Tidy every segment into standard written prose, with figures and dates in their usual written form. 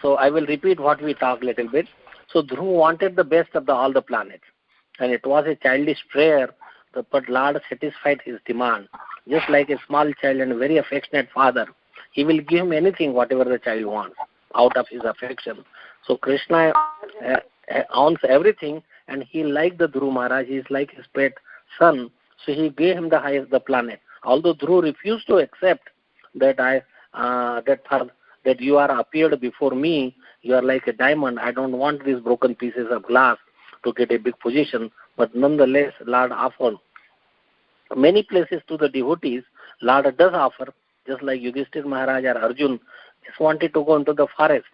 So I will repeat what we talked a little bit. So Dhruv wanted the best of all the planets, and it was a childish prayer, but Lord satisfied his demand. Just like a small child and a very affectionate father, he will give him anything, whatever the child wants, out of his affection. So Krishna owns everything, and he liked the Dhruv Maharaj. He is like his pet son, so he gave him the highest, the planet. Although Dhruv refused to accept that that you are appeared before me, you are like a diamond. I don't want these broken pieces of glass to get a big position. But nonetheless, Lord offered many places to the devotees. Lord does offer, just like Yudhishthir Maharaj or Arjun just wanted to go into the forest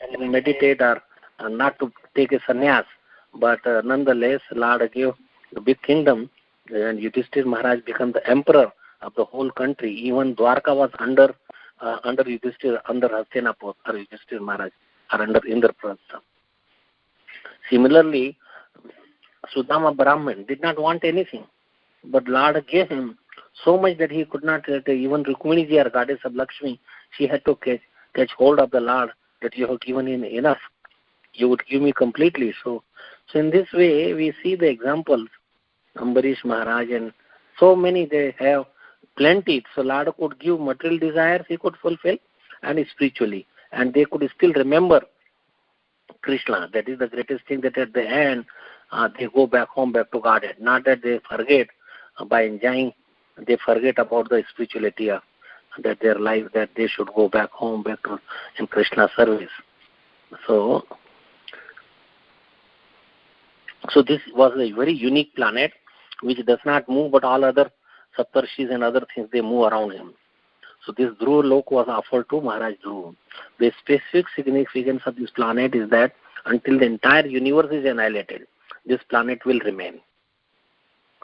and meditate or not to take a sannyas. But nonetheless, Lord gave the big kingdom, and Yudhishthir Maharaj became the emperor of the whole country. Even Dwarka was under Yudhishthir, under Hastinapur, or Yudhishthir Maharaj, or under Indraprastha. Similarly, Sudama Brahman did not want anything, but Lord gave him so much that he could not, even Rukmini ji, or goddess of Lakshmi, she had to catch hold of the Lord, that you have given him enough. You would give me completely. So in this way, we see the examples, Ambarish Maharaj, and so many, they have plenty. So Lord could give material desires, he could fulfill, and spiritually. And they could still remember Krishna. That is the greatest thing, that at the end, they go back home, back to Godhead. Not that they forget, by enjoying, they forget about the spirituality of that their life, that they should go back home, back to in Krishna service. So this was a very unique planet which does not move, but all other Saptarshis and other things, they move around him. So this Dhruv Lok was offered to Maharaj Dhruv. The specific significance of this planet is that until the entire universe is annihilated, this planet will remain.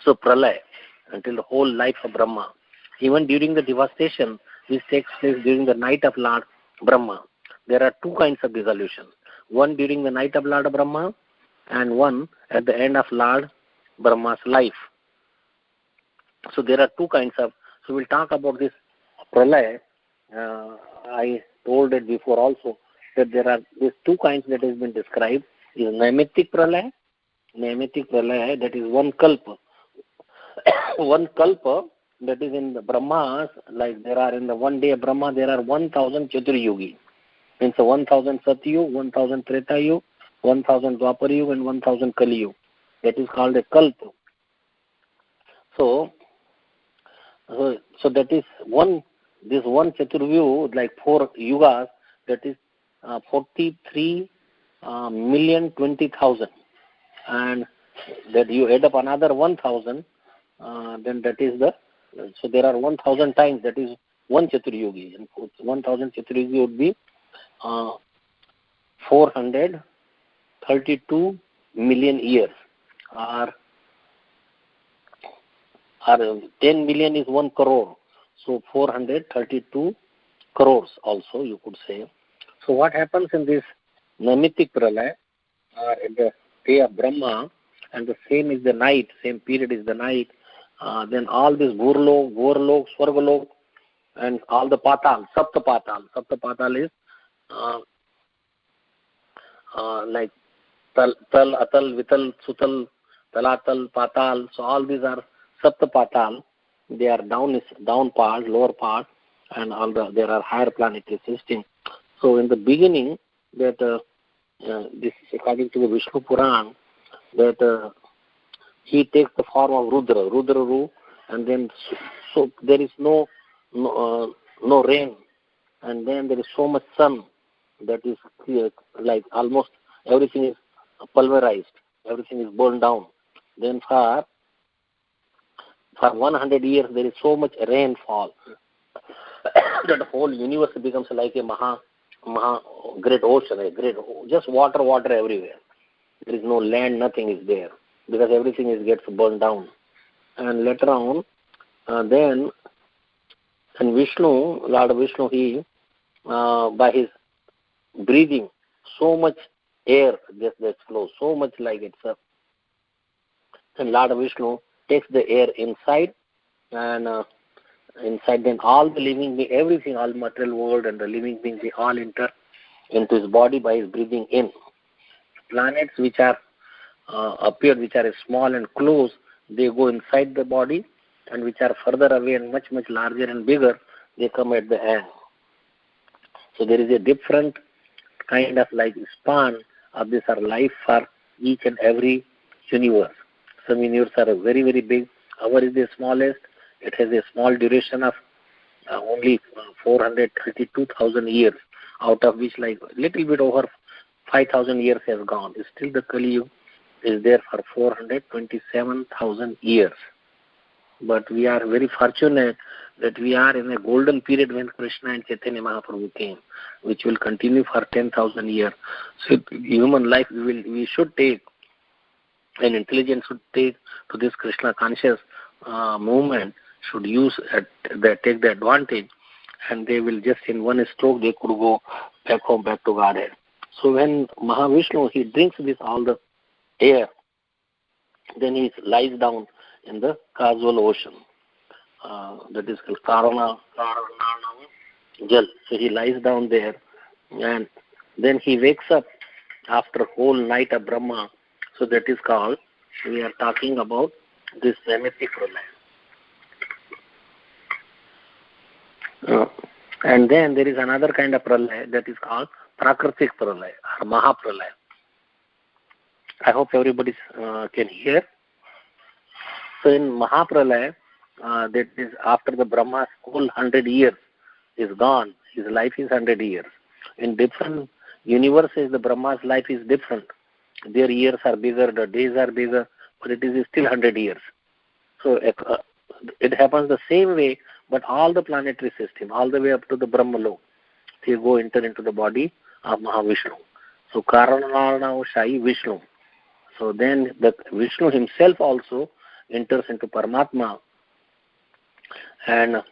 So Pralay, until the whole life of Brahma, even during the devastation which takes place during the night of Lord Brahma, there are two kinds of dissolution. One during the night of Lord Brahma, and one at the end of Lord Brahma's life. So there are two kinds of, so we'll talk about this Pralay. I told it before also, that there are these two kinds that has been described. Is Naimittik Pralay, that is one kalpa. One kalpa, that is in the Brahmas, like there are in the one day of Brahma, there are 1,000 Chaturyugi. Means 1,000 Satyug, 1,000 Tretayug, 1,000 Dwaparayug, and 1,000 Kaliyug. That is called a kalpa. So that is this one Chaturvyu, like 4 yugas, that is 43,020,000. And that you add up another 1,000, then that is so there are 1,000 times, that is one Chaturyugi. And 1,000 Chaturyugi would be 432 million years. Or 10 million is 1 crore. So 432 crores also, you could say. So what happens in this Naimittik Pralay, in the day of Brahma, and the same is the night, same period is the night, then all this Gurlok, Swargalok, and all the Patal, Sapta Patal is like Tal, Atal, Vital, Sutal, Talatal, Patal. So all these are Sapta Patal. They are down part, lower part, and there are higher planetary systems. So in the beginning, that this is according to the Vishnu Puran, that he takes the form of Rudra, and then so there is no rain, and then there is so much sun that is like almost everything is pulverized, everything is burned down. Then for 100 years there is so much rainfall that the whole universe becomes like a great ocean, just water everywhere. There is no land, nothing is there, because everything gets burned down. And later on, then and Lord Vishnu, he by his breathing, so much air gets flows, so much like itself. And Lord Vishnu takes the air inside, and inside, then all the living being, everything, all material world and the living beings, they all enter into his body by his breathing in. Planets which are appear, which are small and close, they go inside the body, and which are further away and much, much larger and bigger, they come at the end. So there is a different kind of like span of this our life for each and every universe. Some universes are very, very big. Our is the smallest. It has a small duration of only 432,000 years, out of which like little bit over 5,000 years has gone. Still the Kali Yuga is there for 427,000 years. But we are very fortunate that we are in a golden period when Krishna and Chaitanya Mahaprabhu came, which will continue for 10,000 years. So human life, we should take, and intelligence should take to this Krishna conscious movement, should use take the advantage, and they will just in one stroke they could go back home, back to Godhead. So when Mahavishnu, he drinks this all the air, then he lies down in the causal ocean. That is called Karana Jal. So he lies down there, and then he wakes up after whole night of Brahma. So that is called, we are talking about this Naimittik Pralaya. And then there is another kind of Pralaya that is called Prakritik Pralaya or Mahapralaya. I hope everybody can hear. So in Mahapralaya, that is after the Brahma's whole 100 years is gone, his life is 100 years. In different universes, the Brahma's life is different. Their years are bigger, the days are bigger, but it is still 100 years. So it happens the same way, but all the planetary system, all the way up to the Brahmalok, they go enter into the body of Mahavishnu. So Karanarana Shai Vishnu. So then the Vishnu himself also enters into Paramatma, and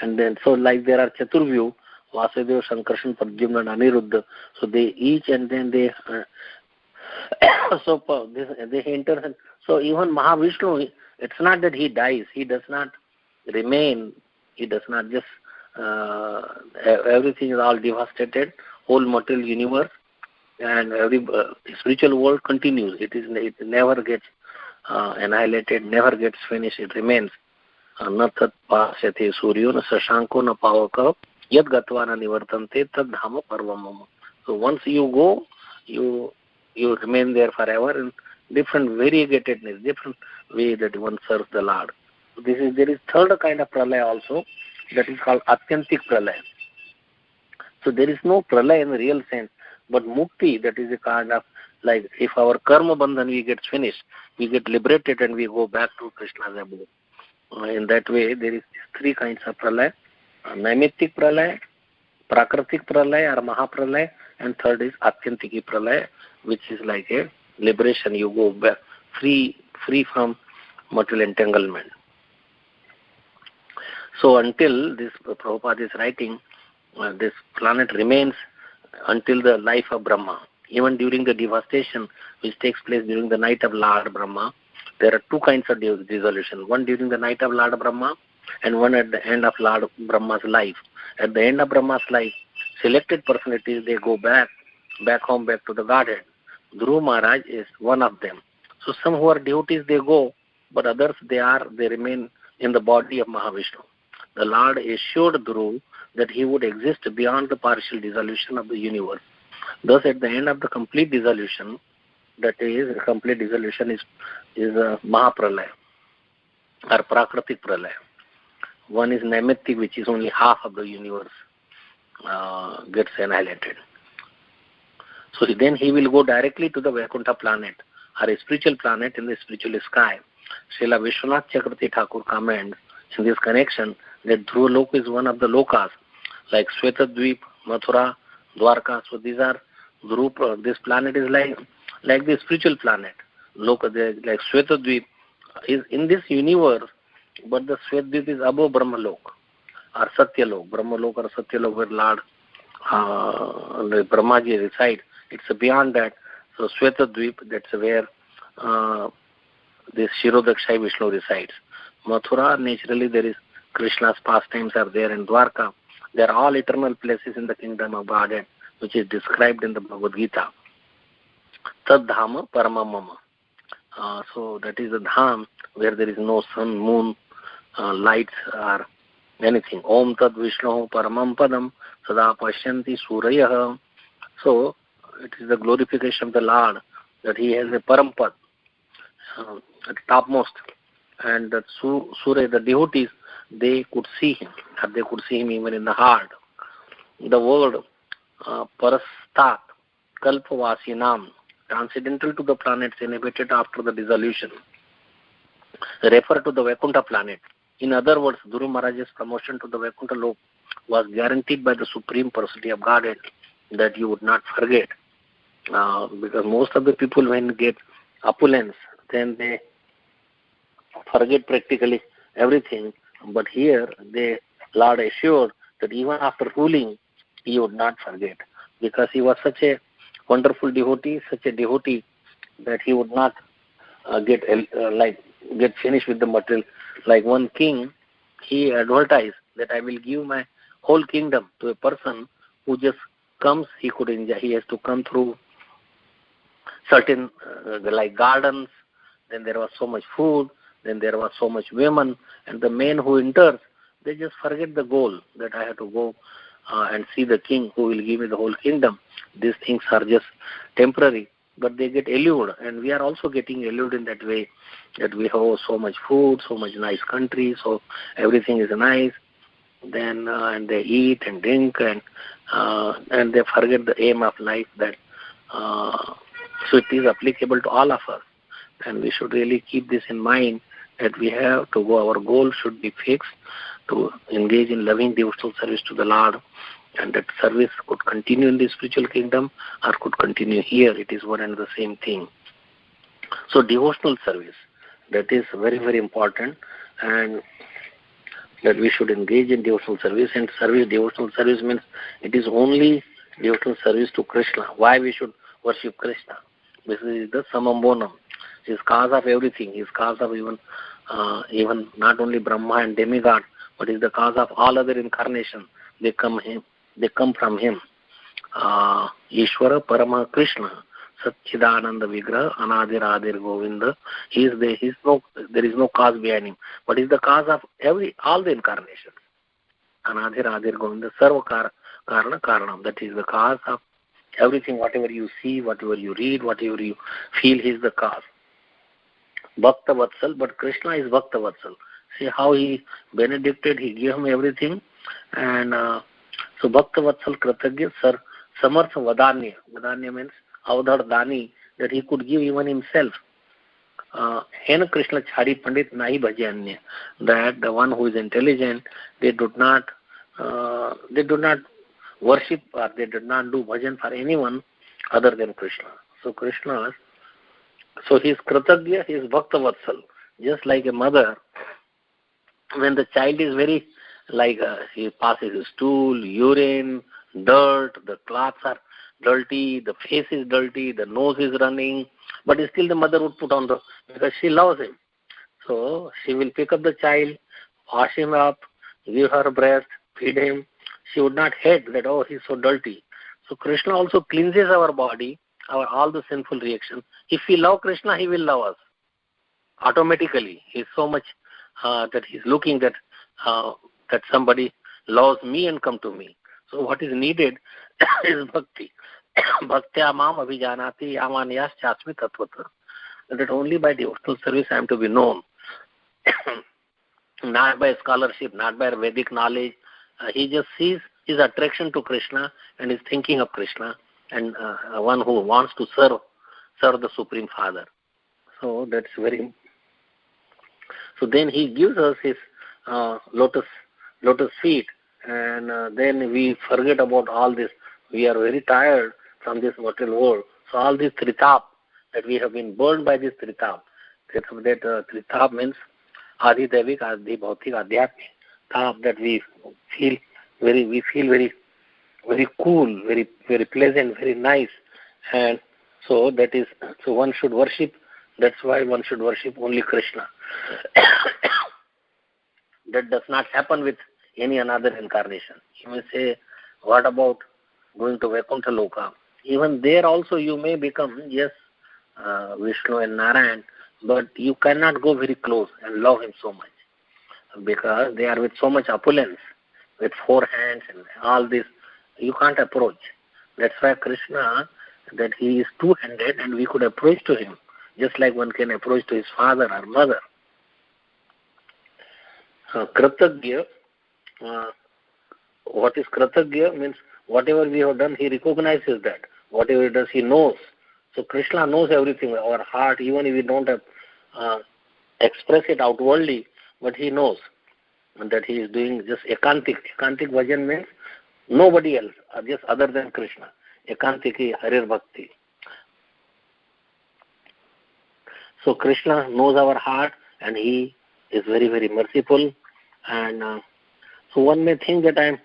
then so like there are Chaturvyu, Vasudeva, Sankarshan, Pradyumna, and Aniruddha. So they each and then they they enter. So even Mahavishnu, it's not that he dies. He does not remain. He does not just everything is all devastated. Whole material universe and every spiritual world continues. It never gets annihilated, never gets finished. It remains. Na tat pasyate suryo na sashanko na pavaka yad gatva na nivartante tad dhama parvamam. So once you go, you remain there forever in different variegatedness, different way that one serves the Lord. So there is third kind of pralaya also, that is called Atyantik Pralaya. So there is no pralaya in the real sense, but mukti, that is a kind of like if our karma bandhan we get finished, we get liberated and we go back to Krishna's abode. In that way, there is three kinds of pralaya: Naimittik Pralaya, Prakritik Pralaya or Mahapralaya, and third is Atyantiki Pralaya, which is like a liberation. You go back free from material entanglement. So until this Prabhupada is writing, this planet remains until the life of Brahma. Even during the devastation which takes place during the night of Lord Brahma, there are two kinds of dissolution. One during the night of Lord Brahma and one at the end of Lord Brahma's life. At the end of Brahma's life, selected personalities, they go back home, back to the Godhead. Dhruv Maharaj is one of them. So some who are devotees, they go, but others, they remain in the body of Mahavishnu. The Lord assured Dhruv that he would exist beyond the partial dissolution of the universe. Thus, at the end of the complete dissolution, that is, complete dissolution is Mahapralaya or Prakritik Pralaya. One is Naimittik, which is only half of the universe gets annihilated. So then he will go directly to the Vaikuntha planet, or a spiritual planet in the spiritual sky. Srila Vishwanath Chakravarti Thakur comments in this connection that Dhruva Loka is one of the lokas, like Svetadvip, Mathura, Dwarka. So these are Dhruva. This planet is like the spiritual planet. Loka, like Svetadvip is in this universe, but the Svetadvip is above Brahmalok or Satyalok. Brahmalok or Satyalok where Lord Brahmaji resides. It's beyond that. So Svetadvip, that's where this Shirodakshai Vishnu resides. Mathura, naturally there is Krishna's pastimes are there in Dwarka. They are all eternal places in the kingdom of Godhead, which is described in the Bhagavad Gita. Tad Dhama Paramamama. So that is the Dham where there is no sun, moon, lights or anything. Om Tad Vishnu Paramam Padam Sada Pashyanti Surayah. So it is the glorification of the Lord that he has a Parampad at topmost, and that Surya, the devotees, they could see him, or they could see him even in the heart. The word Parastat Kalpavasinam, transcendental to the planets inhabited after the dissolution, refer to the Vaikuntha planet. In other words, Dhruva Maharaj's promotion to the Vaikuntha Lok was guaranteed by the Supreme Personality of Godhead, that you would not forget. Because most of the people, when they get opulence, then they forget practically everything. But here, the Lord assured that even after ruling, he would not forget, because he was such a wonderful devotee, such a devotee that he would not get finished with the material. Like one king, he advertised that I will give my whole kingdom to a person who just comes. He could enjoy. He has to come through certain like gardens. Then there was so much food. Then there was so much women, and the men who enters, they just forget the goal, that I have to go and see the king who will give me the whole kingdom. These things are just temporary, but they get allured, and we are also getting allured in that way, that we have so much food, so much nice country, so everything is nice. Then and they eat and drink, and they forget the aim of life. That so it is applicable to all of us, and we should really keep this in mind, that we have to go. Our goal should be fixed to engage in loving devotional service to the Lord, and that service could continue in the spiritual kingdom or could continue here. It is one and the same thing. So devotional service, that is very, very important, and that we should engage in devotional service. And service, devotional service means it is only devotional service to Krishna. Why we should worship Krishna? This is the samambonam. He is cause of everything. He is cause of even not only Brahma and demigod, but is the cause of all other incarnations. They come from him. Ishvara Parama Krishna, Satchidananda Vigraha, Anadir Adir Govinda. There is no cause behind him, but is the cause of all the incarnations. Anadir Adir Govinda, Sarva Karana Karanam. That is the cause of everything. Whatever you see, whatever you read, whatever you feel, he is the cause. Bhakta Vatsal, but Krishna is Bhakta Vatsal. See how he benedicted, he gave him everything. And so Bhakta Vatsal Kratagya Sar Samartha Vadanya. Vadanya means Avadhar Dani, that he could give even himself. Hen Krishna Chari Pandit Nahi Bhajanya, that the one who is intelligent, they do not worship, or they did not do bhajan for anyone other than Krishna. So Krishna, so he is Kratagya, he is Bhakta Vatsal. Just like a mother, when the child is very, he passes his stool, urine, dirt, the clothes are dirty, the face is dirty, the nose is running, but still the mother would put on because she loves him. So she will pick up the child, wash him up, give her breast, feed him. She would not hate that, oh, he's so dirty. So Krishna also cleanses our body, all the sinful reactions. If we love Krishna, he will love us automatically. He's so much that he's looking that somebody loves me and come to me. So what is needed is bhakti. Bhaktya mam abhijanati amanyas chasmi tatvata. That only by devotional service I am to be known. Not by scholarship, not by Vedic knowledge. He just sees his attraction to Krishna and is thinking of Krishna, and one who wants to serve the Supreme Father. So that's very. So then he gives us his lotus feet, and then we forget about all this. We are very tired from this material world. So all this tritap, that we have been burned by this tritap. That tritap means Adi Devik, Adi Bhautik, Adhyatmik. Tap, that we feel very, very cool, very, very pleasant, very nice. And so one should worship. That's why one should worship only Krishna. that does not happen with any another incarnation. You may say, what about going to Vaikuntha Loka? Even there also you may become, yes, Vishnu and Narayan, but you cannot go very close and love him so much, because they are with so much opulence, with 4 hands and all this, you can't approach. That's why Krishna, that he is two-handed and we could approach to him, just like one can approach to his father or mother. Kratagya, what is Kratagya means whatever we have done, he recognizes that. Whatever he does, he knows. So Krishna knows everything, our heart, even if we don't have, express it outwardly, but he knows that he is doing just ekantik. Ekantik bhajan means nobody else, just other than Krishna. Ekantiki Harir Bhakti. So Krishna knows our heart and he is very, very merciful. And so one may think that I am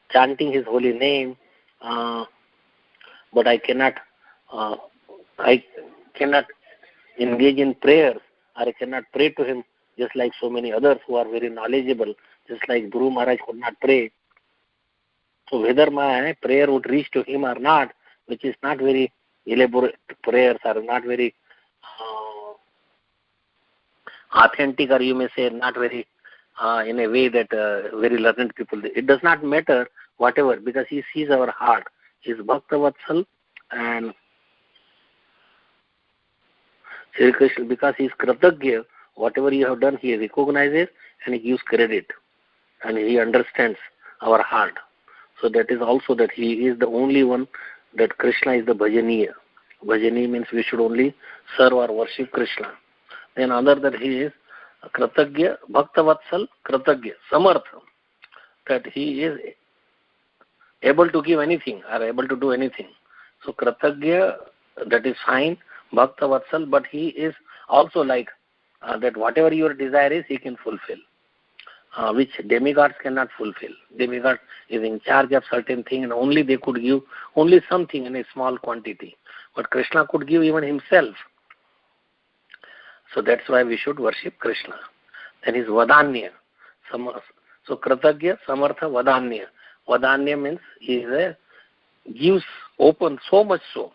chanting his holy name, but I cannot engage in prayers, or I cannot pray to him just like so many others who are very knowledgeable, just like Guru Maharaj could not pray. So whether my prayer would reach to him or not, which is not very elaborate prayers, are not very authentic, or you may say not very in a way that very learned people. It does not matter whatever, because he sees our heart. He is Bhakta Vatsal, and Sri Krishna, because he is Kratagya, whatever you have done, he recognizes and he gives credit, and he understands our heart. So that is also that he is the only one, that Krishna is the Bhajaniya. Bhajaniya means we should only serve or worship Krishna. Then other that he is Kratagya, Bhakta Vatsal, Kratagya, Samartha, that he is able to give anything or able to do anything. So Kratagya, that is fine, Bhakta Vatsal, but he is also like that whatever your desire is, he can fulfill, which demigods cannot fulfill. Demigod is in charge of certain thing and only they could give only something in a small quantity. But Krishna could give even himself. So that's why we should worship Krishna. Then is Vadanya. So Kratagya, Samartha, Vadanya. Vadanya means he gives open so much so.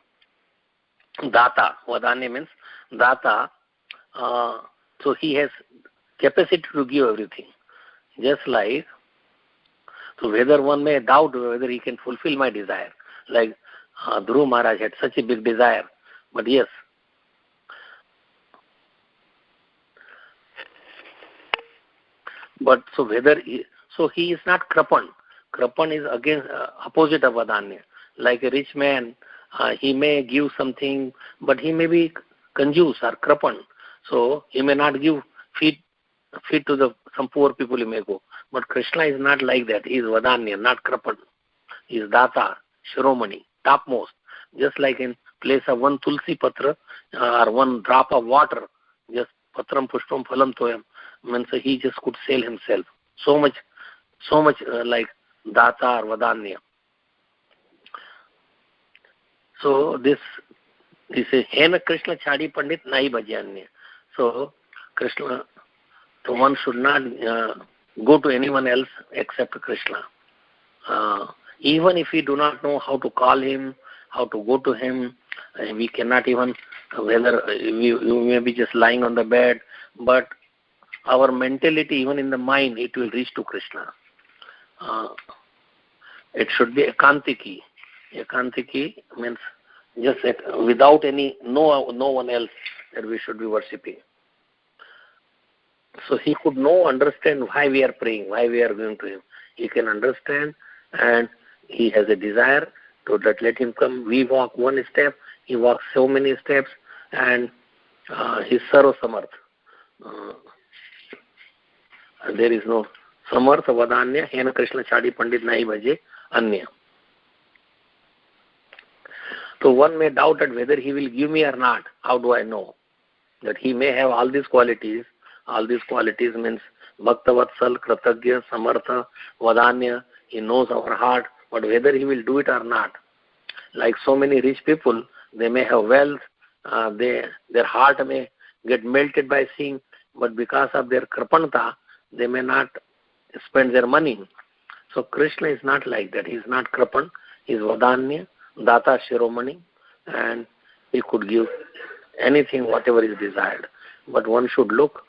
Data. Vadanya means Data. So he has capacity to give everything. Just like, so whether one may doubt whether he can fulfill my desire. Like Dhruv Maharaj had such a big desire. But yes, but so whether he is not Krapan. Krapan is against opposite of Vadanya. Like a rich man, he may give something, but he may be conjuice or Krapan. So he may not give feed to some poor people. He may go. But Krishna is not like that. He is Vadanya, not Krapan. He is Data, Shiromani, topmost. Just like in place of one Tulsi Patra or one drop of water, just Patram Pushpam Phalam Toyam, means he just could sell himself. So much like Data or Vadanya. So this is Hena Krishna Chadi Pandit Nai Bhajanya. So Krishna, so one should not go to anyone else except Krishna. Even if we do not know how to call him, how to go to him, we cannot even, whether you may be just lying on the bed, but our mentality, even in the mind, it will reach to Krishna. It should be ekantiki. Ekantiki means just without no one else that we should be worshipping. So he could understand why we are praying, why we are going to him. He can understand, and he has a desire to that let him come. We walk one step, he walks so many steps, and he is Sarva Samarth. There is no Samartha Vadanya, Hena Krishna Chadi Pandit Nai Bhaje Anya. So one may doubt that whether he will give me or not. How do I know? That he may have all these qualities. All these qualities means Bhakta Vatsal, Kratagya, Samartha, Vadanya. He knows our heart, but whether he will do it or not. Like so many rich people, they may have wealth, their heart may get melted by seeing, but because of their krapanta, they may not spend their money. So Krishna is not like that. He is not Krapan. He is Vadanya, Data Shiromani, and he could give anything, whatever is desired. But one should look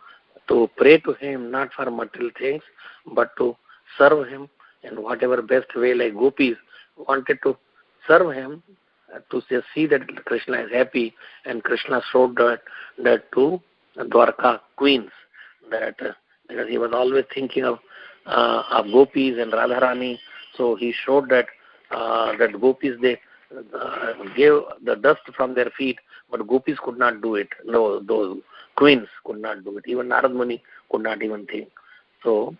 to pray to him, not for material things, but to serve him in whatever best way, like gopis wanted to serve him, to just see that Krishna is happy, and Krishna showed that to Dwarka queens, that because he was always thinking of gopis and Radharani, so he showed that that gopis, they gave the dust from their feet, but gopis could not do it. No, those queens could not do it. Even Narad Muni could not even think. So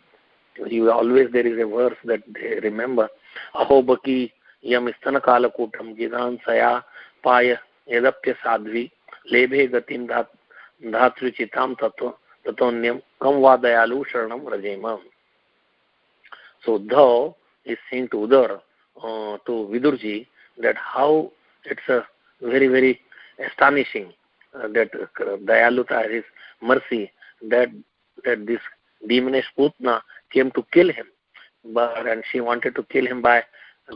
you always, there is a verse that they remember. Aho baki yam istana kala kutam jidan saya paya yadapya sadvi lebhe gatim dhatru chitam tatonyam kam va dayalu sharanam rajemam. So Uddhav is saying to Udar, to Vidurji, that how it's a very, very astonishing that Dayaluta, his mercy, that this demonish Putna came to kill him, and she wanted to kill him by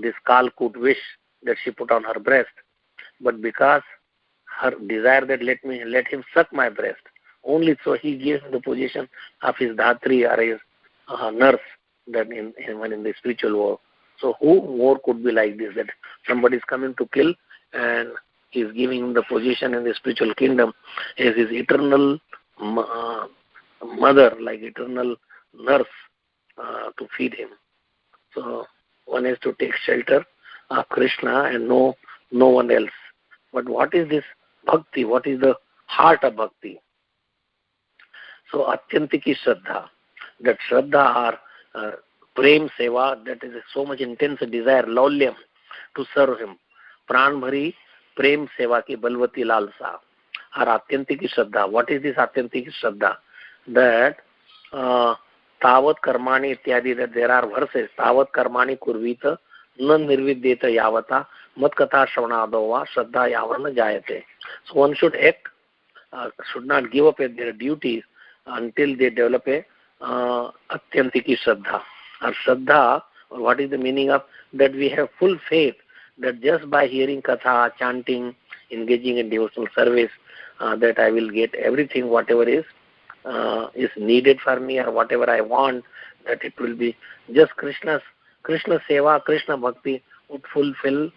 this Kalkut wish that she put on her breast. But because her desire that let him suck my breast, only so he gave him the position of his Dhatri or his nurse, that in the spiritual world. So who more could be like this, that somebody is coming to kill and he is giving him the position in the spiritual kingdom as his eternal mother, like eternal nurse, to feed him. So one has to take shelter of Krishna and no one else. But what is this bhakti? What is the heart of bhakti? So atyantiki shraddha, that shraddha or prem seva, that is so much intense desire, laulyam, to serve him. Pran bhari prem seva ki balvati lalsa, or atyantiki shraddha. What is this atyantiki shraddha? That tavat karmani ityadi, that there are verses, tavat karmani kurvita na nirvidyeta yavata mat katha shravanadova shraddha yavana jayate. So one should act, should not give up at their duties until they develop a atyantiki shraddha. Or shraddha, what is the meaning of that? We have full faith that just by hearing katha, chanting, engaging in devotional service, that I will get everything, whatever is needed for me or whatever I want, that it will be just Krishna seva, Krishna bhakti would fulfill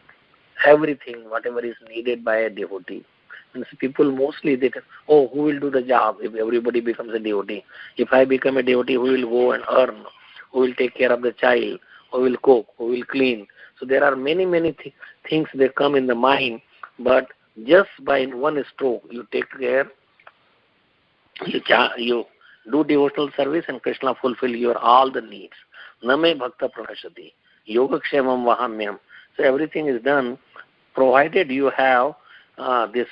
everything, whatever is needed by a devotee. And so people mostly, they can, who will do the job if everybody becomes a devotee? If I become a devotee, who will go and earn? Who will take care of the child? Who will cook? Who will clean? So there are many things that come in the mind, but just by one stroke, you take care, you do devotional service, and Krishna fulfill your all the needs. Name bhakta pranashati, yoga kshemam vahamyam. So everything is done, provided you have this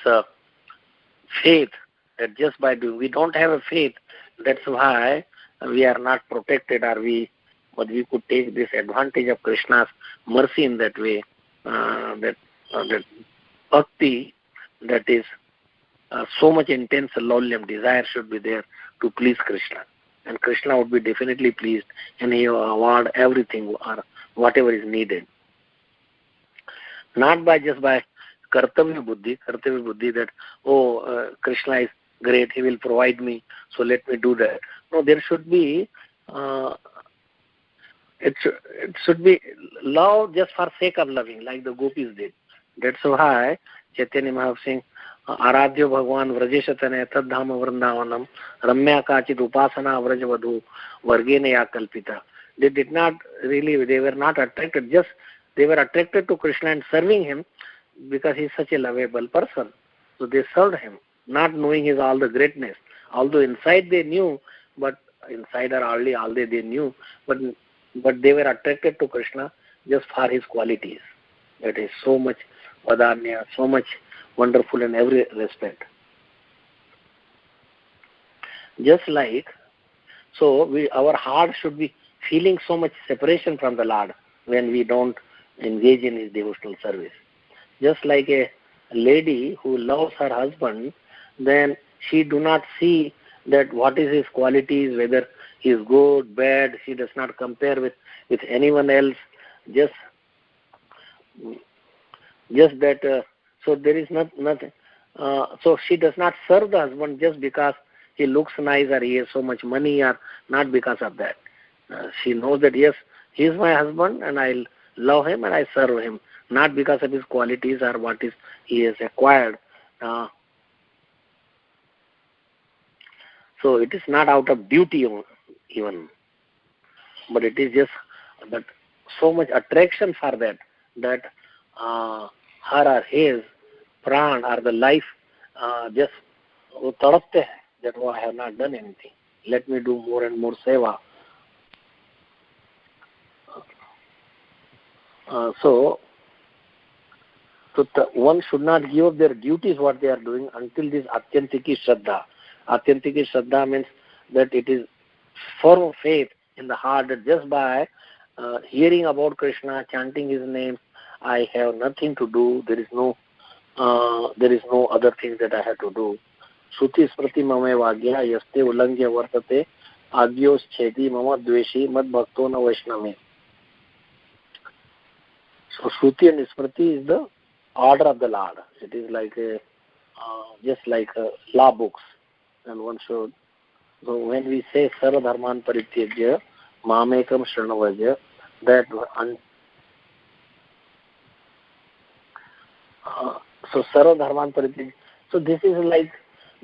faith, that just by doing. We don't have a faith, that's why we are not protected, but we could take this advantage of Krishna's mercy in that way, that bhakti, that is so much intense laulyam, desire should be there to please Krishna. And Krishna would be definitely pleased, and he will award everything or whatever is needed. Not just by kartavya buddhi, that, Krishna is great, he will provide me, so let me do that. No, there should be, it should be love just for sake of loving, like the gopis did. That's why Chaitanya Mahaprabhu saying, Aradhyo Bhagwan Vrajeshatane Tadhama Vrindavanam Ramya Kachit Upasana Vrajavadhu Vargene Ya Kalpita. They did not really, they were not attracted, just they were attracted to Krishna and serving him because he is such a lovable person. So they served him, not knowing his all the greatness. Although inside they knew, but inside or only all they knew, but they were attracted to Krishna just for his qualities. That is so much vadanya, so much wonderful in every respect. Just like, so our heart should be feeling so much separation from the Lord when we don't engage in his devotional service. Just like a lady who loves her husband, then she do not see that what is his qualities, whether He is good, bad. She does not compare with anyone else. Just that. So there is nothing. So she does not serve the husband just because he looks nice or he has so much money, or not because of that. She knows that yes, he is my husband and I love him and I serve him, not because of his qualities or what is he has acquired. So it is not out of duty even, but it is just that so much attraction for that her or his pran or the life just वो तड़पते हैं that oh, I have not done anything. Let me do more and more seva. So one should not give up their duties what they are doing until this atyantiki shraddha. Atyantiki shraddha means that it is firm faith in the heart that just by hearing about Krishna, chanting his name, I have nothing to do. There is no other thing that I have to do. Shruti smriti mame vagya yaste ulangya vartate agyos chedi mama dveshi mad bhakto na vaishname. So Shruti and Smriti is the order of the Lord. It is like just like law books, and one should. So when we say Sarva Dharman Parityajya Mamekam Shranavaja, that so Sarva Dharman Parityajya. So this is like,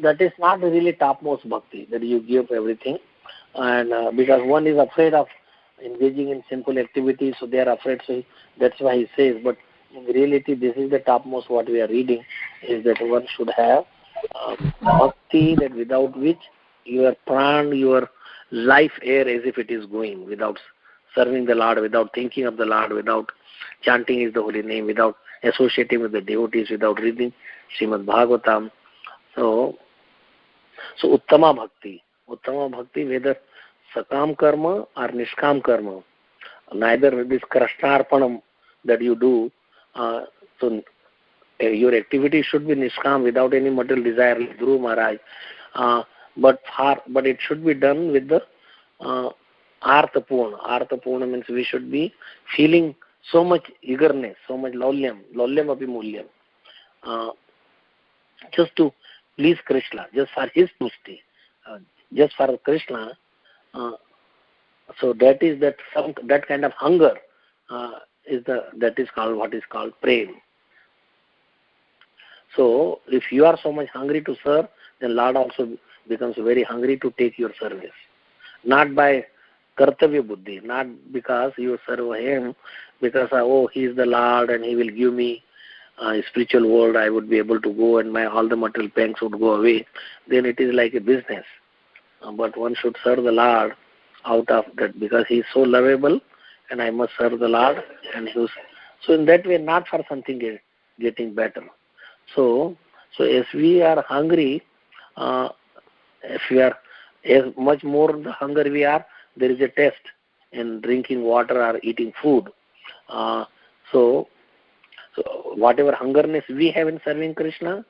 that is not really topmost bhakti, that you give everything, and because one is afraid of engaging in sinful activities, so they are afraid. So that's why he says. But in reality, this is the topmost what we are reading, is that one should have bhakti, that without which your pran, your life air as if it is going, without serving the Lord, without thinking of the Lord, without chanting His the holy name, without associating with the devotees, without reading Srimad Bhagavatam. So Uttama Bhakti, whether Sakam Karma or Nishkam Karma, neither this Krashnarpanam that you do, so your activity should be Nishkam, without any material desire, like Guru Maharaj, but it should be done with the Arthapurna. Arthapurna means we should be feeling so much eagerness, so much laulyam api mulyam, just to please Krishna, just for his tusti, just for Krishna. So that is that kind of hunger that is called what is called prem. So if you are so much hungry to serve, then Lord also becomes very hungry to take your service. Not by kartavya buddhi, not because you serve him, because he is the Lord and he will give me a spiritual world, I would be able to go and all the material pangs would go away. Then it is like a business. But one should serve the Lord out of that, because he is so lovable and I must serve the Lord. So in that way, not for something getting better. So as we are hungry, if we are as much more the hunger we are, there is a test in drinking water or eating food. So whatever hungerness we have in serving Krishna,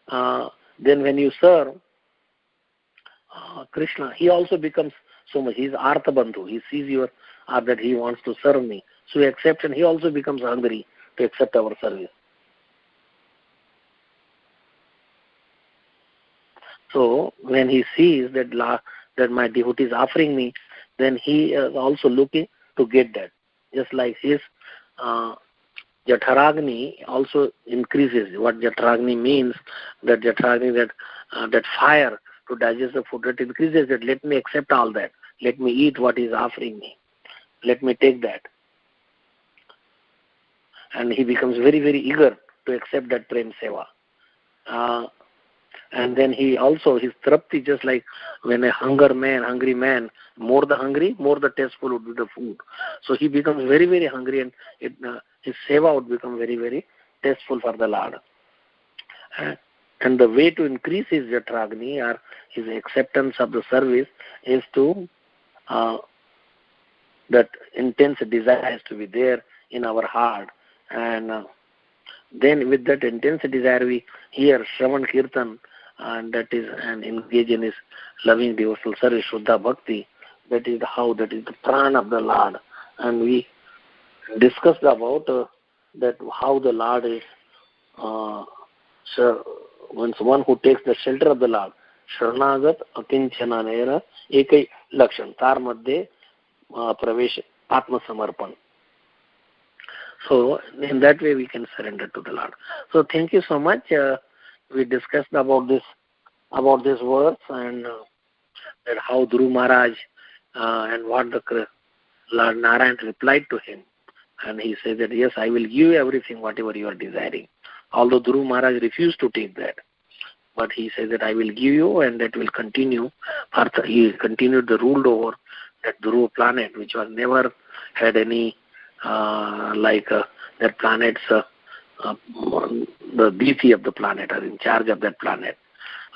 then when you serve Krishna, he also becomes so much. He is Artha Bandhu. He sees that he wants to serve me. So he accepts, and he also becomes hungry to accept our service. So when he sees that my devotee is offering me, then he is also looking to get that. Just like his Jatharagni also increases. What Jatharagni means, that Jatharagni, that fire to digest the food, that increases, that let me accept all that. Let me eat what he is offering me. Let me take that. And he becomes very, very eager to accept that prem seva. And then he also, his trapti, just like when a hungry man, more the hungry, more the tasteful would be the food. So he becomes very, very hungry, and his seva would become very, very tasteful for the Lord. And the way to increase his Jatragni, or his acceptance of the service, is to that intense desire has to be there in our heart. And then with that intense desire, we hear Shravan Kirtan, and that is, and engage in his loving devotional service, Shuddha Bhakti. That is that is the prana of the Lord. And we discussed about that how the Lord is, once one who takes the shelter of the Lord, शरणागत अकिंचनानेर एकही लक्षण तार मध्ये प्रवेश आत्मसमर्पण. So in that way we can surrender to the Lord. So thank you so much. We discussed about this verse and that how Dhruv Maharaj and what the Lord Narayan replied to him. And he said that yes, I will give you everything whatever you are desiring. Although Dhruv Maharaj refused to take that. But he said that I will give you, and that will continue. He continued the rule over that Dhruva planet, which was never had any that planet's the deity of the planet or in charge of that planet.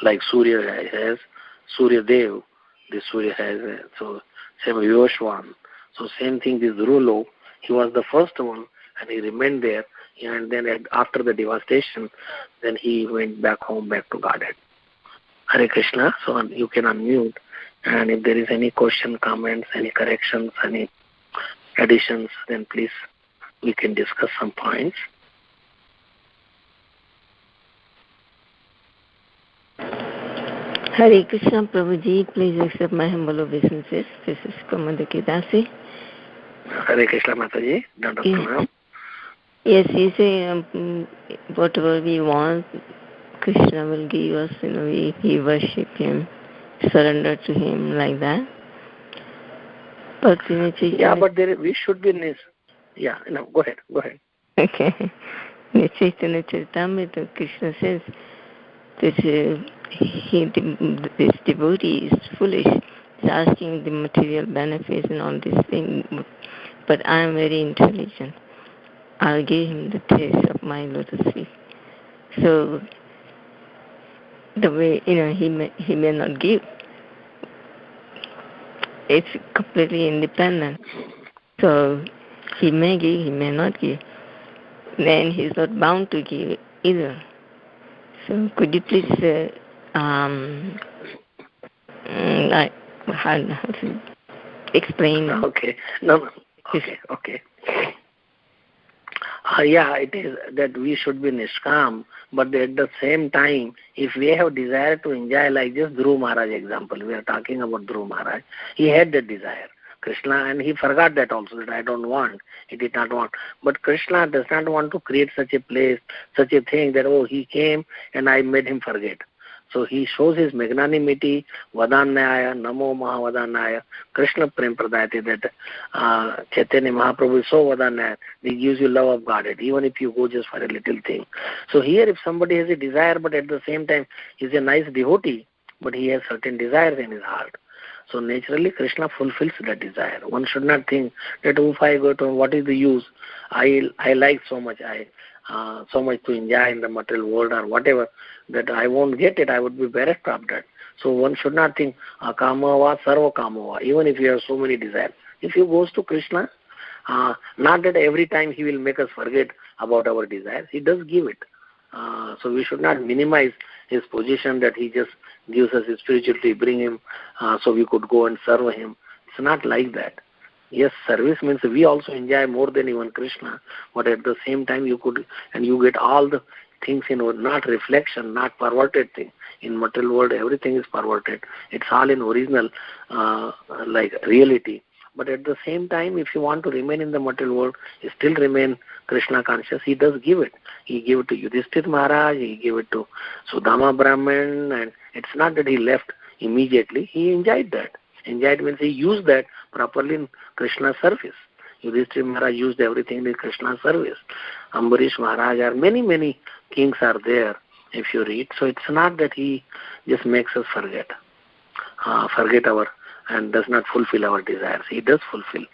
Like Surya has Surya Dev, this Surya has so same Yoshwan. So same thing this Dhruva, he was the first one, and he remained there. And then after the devastation, then he went back home, back to Godhead. Hare Krishna. So you can unmute. And if there is any question, comments, any corrections, any additions, then please we can discuss some points. Hare Krishna, Prabhuji. Please accept my humble obeisances. This is Kamandaki Dasi. Hare Krishna, Mataji. Yes. Yes, you say whatever we want, Krishna will give us. We worship Him, surrender to Him like that. But but we should be nice. Yeah, no, go ahead. Okay. In Chaitanya Charitamrita, Krishna says that this devotee is foolish. He's asking the material benefits and all these things. But I am very intelligent. I'll give him the taste of my lotus feet. So the way he may not give. It's completely independent. So he may give, he may not give. Then he's not bound to give either. So could you please how to explain? Okay. No. Okay. Yeah, it is that we should be nishkam, but at the same time, if we have desire to enjoy, like just Dhruv Maharaj example, we are talking about Dhruv Maharaj, he had that desire, Krishna, and he forgot that also, that I don't want, he did not want. But Krishna does not want to create such a place, such a thing that, he came and I made him forget. So he shows his magnanimity, Vadanyaya, Namo Mahavadanyaya, Krishna Prem Pradayate, that Chaitanya Mahaprabhu is so Vadanyaya, he gives you love of Godhead, even if you go just for a little thing. So here if somebody has a desire, but at the same time he's a nice devotee, but he has certain desires in his heart. So naturally Krishna fulfills that desire. One should not think that if I go to what is the use, I like so much, so much to enjoy in the material world or whatever, that I won't get it, I would be bereft of that. So one should not think, kamava sarva kamava, even if you have so many desires. If he goes to Krishna, not that every time he will make us forget about our desires, he does give it. So we should not minimize his position that he just gives us his spirituality, bring him so we could go and serve him. It's not like that. Yes, service means we also enjoy more than even Krishna, but at the same time you could, and you get all the things in not reflection, not perverted thing. In material world, everything is perverted. It's all in original, like reality. But at the same time, if you want to remain in the material world, you still remain Krishna conscious. He does give it. He gave it to Yudhishthira Maharaj, he gave it to Sudama Brahman, and it's not that he left immediately. He enjoyed that. Enjoyed means he used that properly in Krishna's service. Yudhishthira Maharaj used everything in Krishna's service. Ambarish Maharaj, or many kings are there if you read. So it's not that he just makes us forget our, and does not fulfill our desires. He does fulfill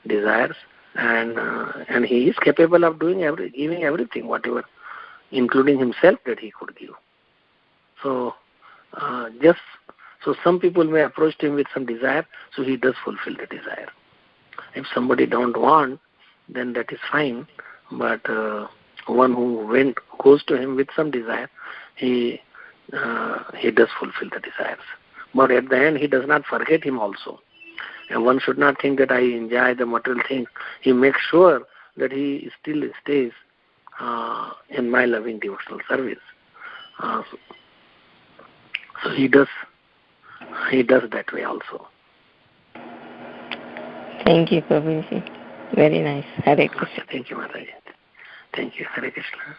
desires, and he is capable of doing giving everything, whatever, including himself, that he could give. So so some people may approach him with some desire, so he does fulfill the desire. If somebody don't want, then that is fine. But one who goes to him with some desire, he does fulfill the desires. But at the end, he does not forget him also. And one should not think that I enjoy the material things. He makes sure that he still stays in my loving devotional service. So he does that way also. Thank you, Prabhuji. Very nice. Hare Krishna. Okay, thank you, Mataji. Thank you. Hare Krishna.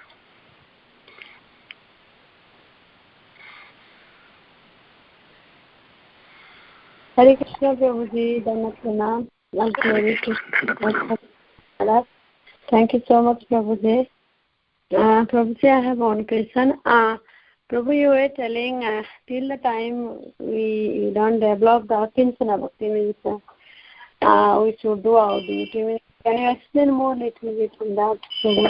Hare Krishna, Prabhuji. Dandavat Pranam. Hare Krishna. Thank you so much, Prabhuji. Prabhuji, I have one question. Prabhu, you were telling till the time we don't develop the Kinchana Bhakti means we should do our duty. Can you explain more little bit on that, Prabhu?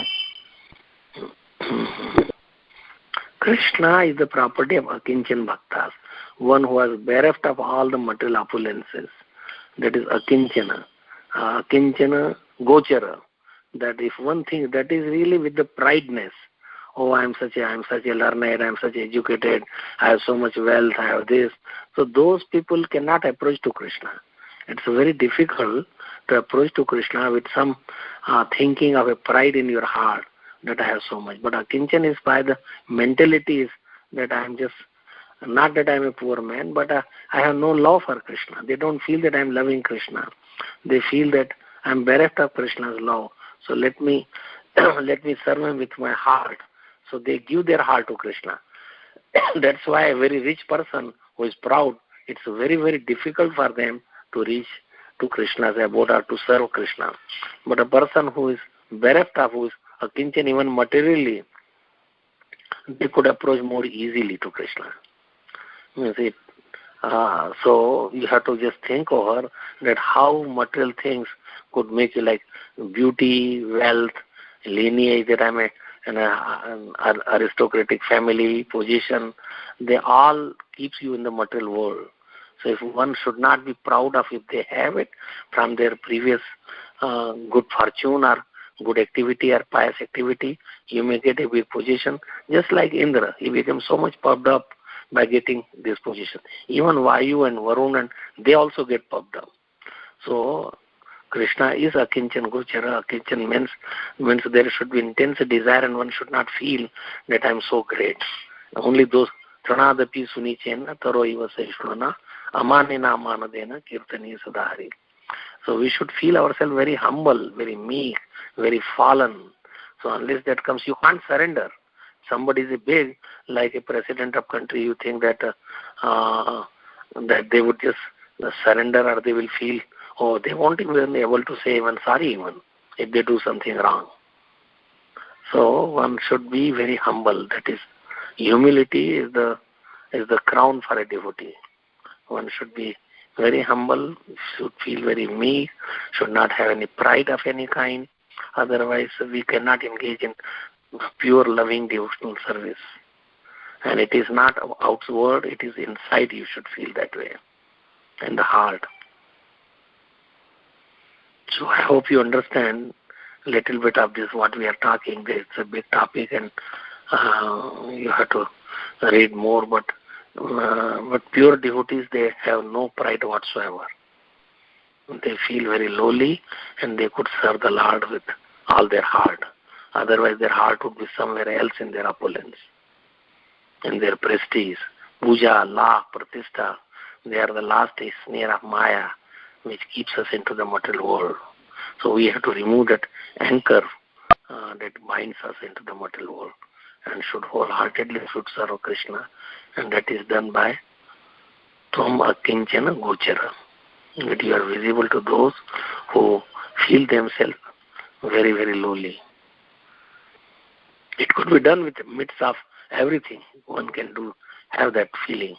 Krishna is the property of Akinchan Bhaktas, one who has bereft of all the material opulences. That is Akinchana. Akinchana Gochara. That if one thinks, that is really with the prideness. Oh, I am such a learned, I am such educated, I have so much wealth, I have this. So those people cannot approach to Krishna. It's very difficult to approach to Krishna with some thinking of a pride in your heart that I have so much. But Akinchan is by the mentality is that I am just, not that I am a poor man, but I have no love for Krishna. They don't feel that I am loving Krishna. They feel that I am bereft of Krishna's love. So let me serve him with my heart. So they give their heart to Krishna. That's why a very rich person who is proud, it's very, very difficult for them to reach to Krishna's abode or to serve Krishna. But a person who is bereft of, who is a kinchan even materially, they could approach more easily to Krishna. So you have to just think over that how material things could make you like beauty, wealth, lineage, that I'm an aristocratic family, position, they all keeps you in the material world. So if one should not be proud of if they have it from their previous good fortune or good activity or pious activity, you may get a big position. Just like Indra, he became so much puffed up by getting this position. Even Vayu and Varun, and they also get puffed up. So Krishna is Akinchan Gochara. Akinchan means there should be intense desire and one should not feel that I am so great. Only those Tranadapi Sunichena Taro Iva Saishwana Amanena Amanadena Kirtani Sadhari. So we should feel ourselves very humble, very meek, very fallen. So unless that comes, you can't surrender. Somebody is big, like a president of country, you think that that they would just surrender, or they will feel, oh, they won't even be able to say even sorry even if they do something wrong. So one should be very humble. That is, humility is the crown for a devotee. One should be very humble, should feel very meek, should not have any pride of any kind. Otherwise, we cannot engage in pure loving devotional service. And it is not outward, it is inside you should feel that way, in the heart. So I hope you understand a little bit of this, what we are talking. It's a big topic and you have to read more, but pure devotees, they have no pride whatsoever. They feel very lowly and they could serve the Lord with all their heart. Otherwise their heart would be somewhere else in their opulence, in their prestige. Puja, la, pratishta, they are the last snare of Maya which keeps us into the material world. So we have to remove that anchor that binds us into the material world and should wholeheartedly should serve Krishna. And that is done by Tvam Akinchana Gochara. That you are visible to those who feel themselves very, very lowly. It could be done with the midst of everything. One can have that feeling.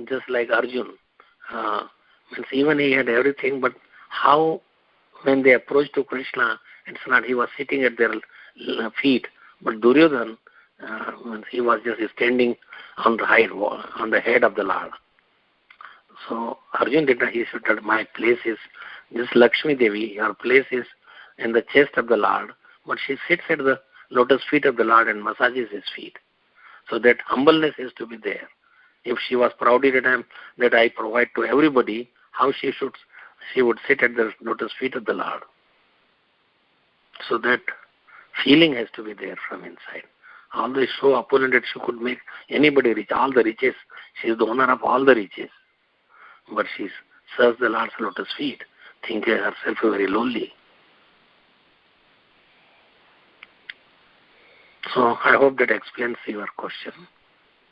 Just like Arjun. Means even he had everything, but how when they approached to Krishna, it's not he was sitting at their feet, but Duryodhan, he was just standing on the head of the Lord. So Arjun did not, he said that my place is, this Lakshmi Devi, her place is in the chest of the Lord, but she sits at the lotus feet of the Lord and massages his feet. So that humbleness has to be there. If she was proud at the time that I provide to everybody, how she would sit at the lotus feet of the Lord. So that feeling has to be there from inside. Although it's so opulent that she could make anybody rich, all the riches. She is the owner of all the riches. But she serves the Lord's lotus feet, thinking herself very lowly. So I hope that explains your question.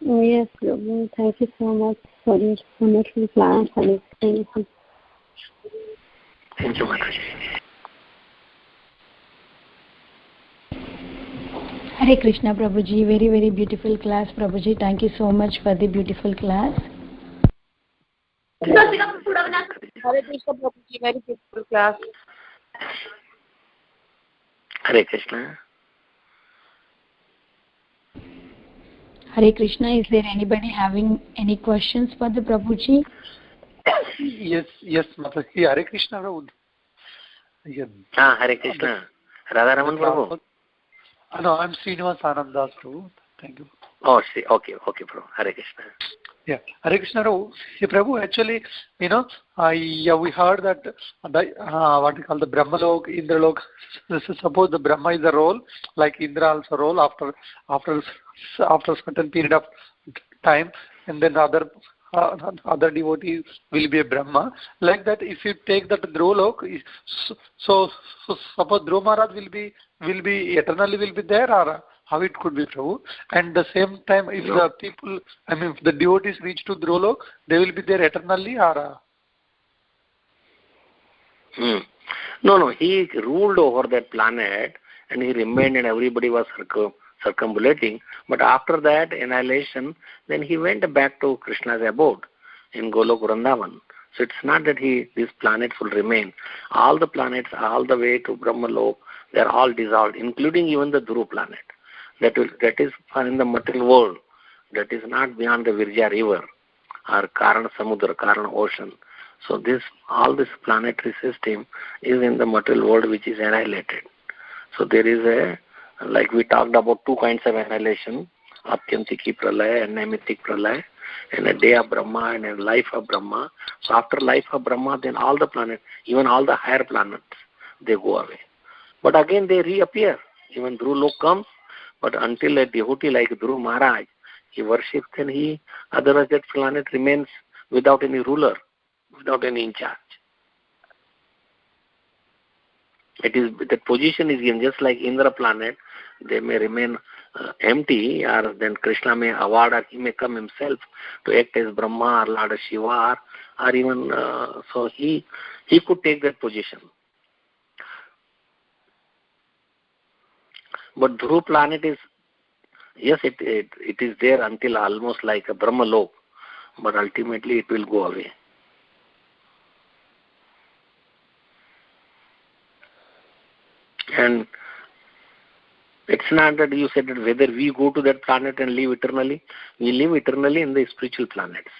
Yes, Prabhu. Thank you so much for your wonderful class and explanation. Thank you, Mataji. Hare Krishna, Prabhuji. Very, very beautiful class, Prabhuji. Thank you so much for the beautiful class. Hare Krishna, Prabhuji. Very beautiful class. Hare Krishna. Hare Krishna. Is there anybody having any questions for the Prabhuji? Yes, Mataji. Hare Krishna, Prabhu. Yes. Hare Krishna. Radharaman Prabhu. No, I'm Srinivas Anandas, Prabhu. Thank you. Oh, okay, Prabhu. Hare Krishna. Yeah, Hare Krishna, Prabhu. See, Prabhu, actually, we heard that what we call the Brahmalok, Indralok. Suppose the Brahma is a role, like Indra also role after certain period of time, and then other devotees will be a Brahma. Like that, if you take that Dhrulok, so suppose Dhruv Maharaj will be eternally will be there, or how it could be, Prabhu? And the same time, if the people, if the devotees reach to Dhrulok, they will be there eternally, or? No, he ruled over that planet and he remained and everybody was circumambulating. But after that annihilation, then he went back to Krishna's abode in Golok Vrindavan. So it's not that this planet will remain. All the planets, all the way to Brahmalok, they are all dissolved, including even the Dhruv planet. That is in the material world. That is not beyond the Virja river or Karana Samudra, Karana ocean. So all this planetary system is in the material world which is annihilated. So there is like we talked about two kinds of annihilation, Atyantiki Pralaya and Naimittik Pralaya, and a day of Brahma and a life of Brahma. So after life of Brahma, then all the planets, even all the higher planets, they go away. But again they reappear. Even Dhrulok comes, but until a devotee like Dhruv Maharaj, he worships, then otherwise that planet remains without any ruler, without any in charge. That position is given just like Indra planet. They may remain empty, or then Krishna may award, or he may come himself to act as Brahma or Lord Shiva, or even so he could take that position. But Dhruv planet is, yes, it is there until almost like a Brahmalok, but ultimately it will go away. And it's not that you said that whether we go to that planet and live eternally. We live eternally in the spiritual planets,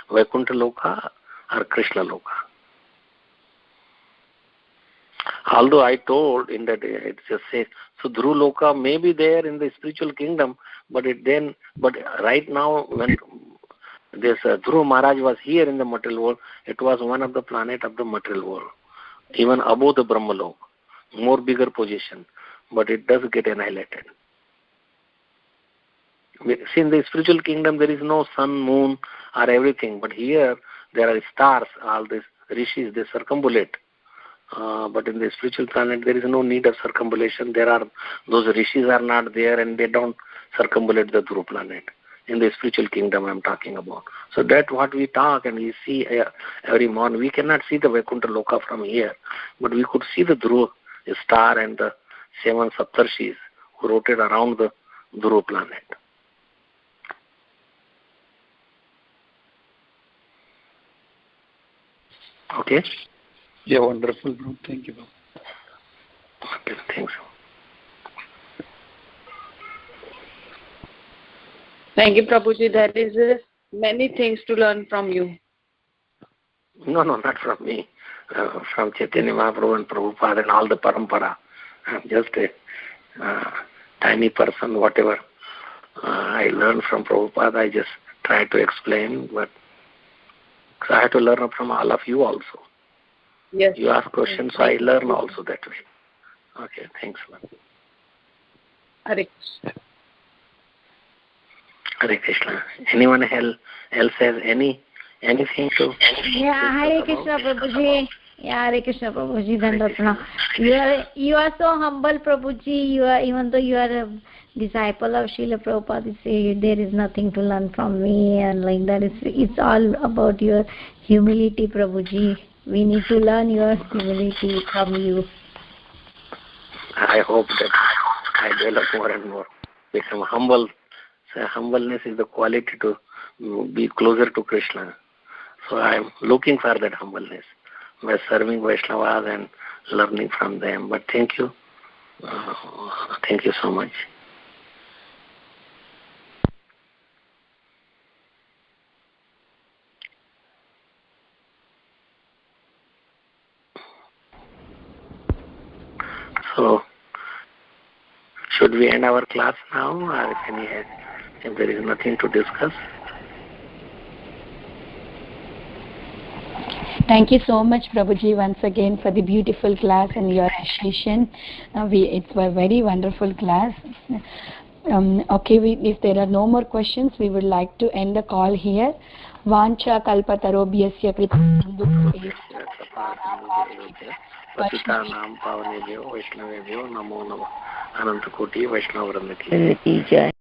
Vaikuntha Loka or Krishna Loka. Although I told in that it just says, so Dhruv Loka may be there in the spiritual kingdom, but right now when this Dhruv Maharaj was here in the material world, it was one of the planet of the material world, even above the Brahmalok, more bigger position, but it does get annihilated. See, in the spiritual kingdom there is no sun, moon or everything, but here there are stars, all these rishis, they circumambulate. But in the spiritual planet there is no need of circumambulation. Those rishis are not there and they don't circumambulate the Dhruv planet. In the spiritual kingdom I am talking about. So that what we talk and we see every morning. We cannot see the Vaikuntha Loka from here, but we could see the Dhruv star and the 7 Saptarshis who rotate around the Dhruv planet. Okay? Yeah, wonderful, bro. Thank you, bro. Okay, thanks. Thank you, Prabhuji. There is many things to learn from you. No, not from me. From Chaitanya Mahaprabhu and Prabhupada and all the parampara. I'm just a tiny person, whatever I learned from Prabhupada. I just try to explain, but I have to learn from all of you also. Yes. You ask questions, so I learn also that way. Okay, thanks. Hare Krishna. Hare Krishna. Anyone else has anything to? Yeah, Hare Krishna Prabhuji. Yeah, Hare Krishna Prabhuji. Dandapana. You are so humble, Prabhuji. You are, even though you are a disciple of Srila Prabhupada, you say there is nothing to learn from me, and like that. It's all about your humility, Prabhuji. We need to learn your humility from you. I hope that I develop more and more, become humble. So humbleness is the quality to be closer to Krishna. So I am looking for that humbleness by serving Vaishnavas and learning from them. But thank you. Thank you so much. So, should we end our class now, or if there is nothing to discuss? Thank you so much, Prabhuji, once again for the beautiful class and your appreciation. It's a very wonderful class. If there are no more questions, we would like to end the call here. Vancha kalpatarobhyasya Patitanam pavanebhyo Vaishnavebhyo namo namo. Ananta Koti Vaishnava Vrinda ki jai.